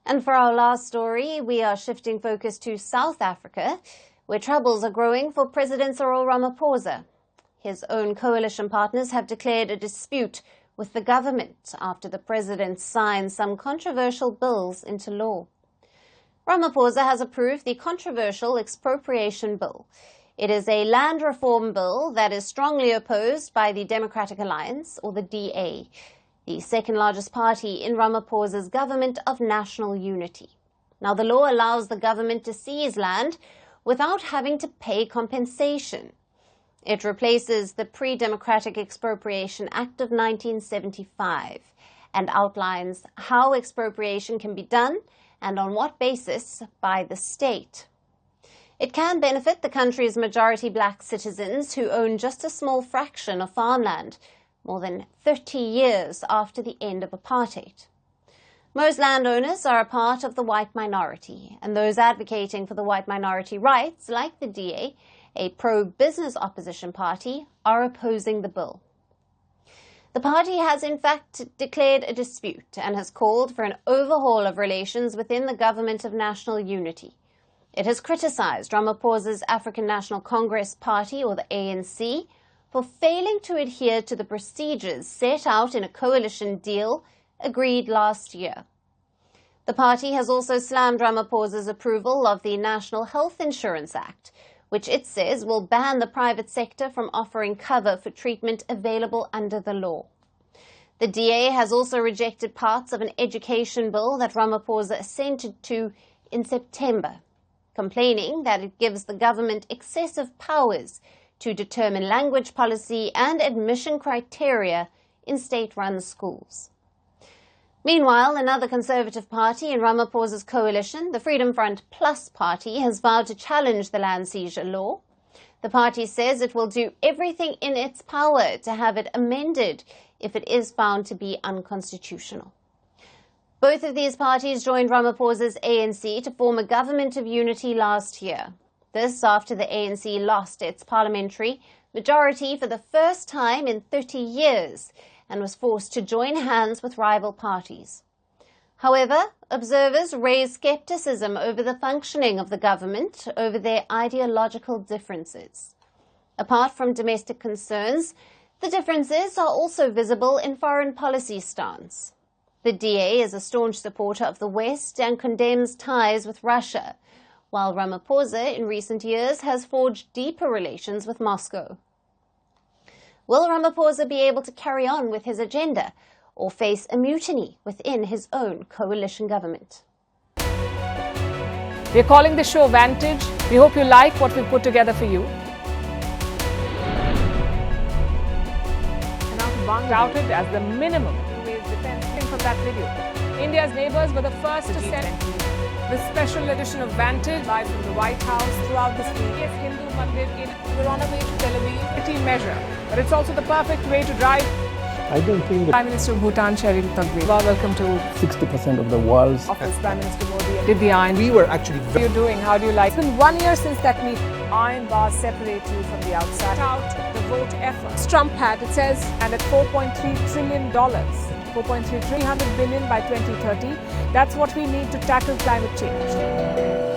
And for our last story, we are shifting focus to South Africa, where troubles are growing for President Cyril Ramaphosa. His own coalition partners have declared a dispute with the government after the president signed some controversial bills into law. Ramaphosa has approved the controversial expropriation bill. It is a land reform bill that is strongly opposed by the Democratic Alliance, or the DA, the second largest party in Ramaphosa's government of national unity. Now, the law allows the government to seize land without having to pay compensation. It replaces the pre-democratic Expropriation Act of 1975 and outlines how expropriation can be done and on what basis by the state. It can benefit the country's majority black citizens who own just a small fraction of farmland, more than 30 years after the end of apartheid. Most landowners are a part of the white minority, and those advocating for the white minority rights, like the DA, a pro-business opposition party, are opposing the bill. The party has in fact declared a dispute and has called for an overhaul of relations within the Government of National Unity. It has criticized Ramaphosa's African National Congress Party, or the ANC, for failing to adhere to the procedures set out in a coalition deal agreed last year. The party has also slammed Ramaphosa's approval of the National Health Insurance Act, which it says will ban the private sector from offering cover for treatment available under the law. The DA has also rejected parts of an education bill that Ramaphosa assented to in September, complaining that it gives the government excessive powers to determine language policy and admission criteria in state-run schools. Meanwhile, another conservative party in Ramaphosa's coalition, the Freedom Front Plus party, has vowed to challenge the land seizure law. The party says it will do everything in its power to have it amended if it is found to be unconstitutional. Both of these parties joined Ramaphosa's ANC to form a government of unity last year. This after the ANC lost its parliamentary majority for the first time in 30 years and was forced to join hands with rival parties. However, observers raise skepticism over the functioning of the government over their ideological differences. Apart from domestic concerns, the differences are also visible in foreign policy stance. The DA is a staunch supporter of the West and condemns ties with Russia, while Ramaphosa in recent years has forged deeper relations with Moscow. Will Ramaphosa be able to carry on with his agenda or face a mutiny within his own coalition government? We're calling the show Vantage. We hope you like what we've put together for you. Touted as the minimum defense from that video. India's neighbors were the first to send the special edition of Vantage live from the White House throughout this week. Yes, Hindu Mandir in we're on our way to Tel Aviv. Measure, but it's also the perfect way to drive. I don't think Prime Minister of Bhutan, Cyril, welcome to 60% of the world's office. Prime Minister Modi did the iron. We were actually. What are you doing? How do you like? It's been 1 year since that meeting. Iron bars separate you from the outside. Out the vote effort. Trump had, it says, and at $4.3 trillion. 4.3 300 billion by 2030. That's what we need to tackle climate change.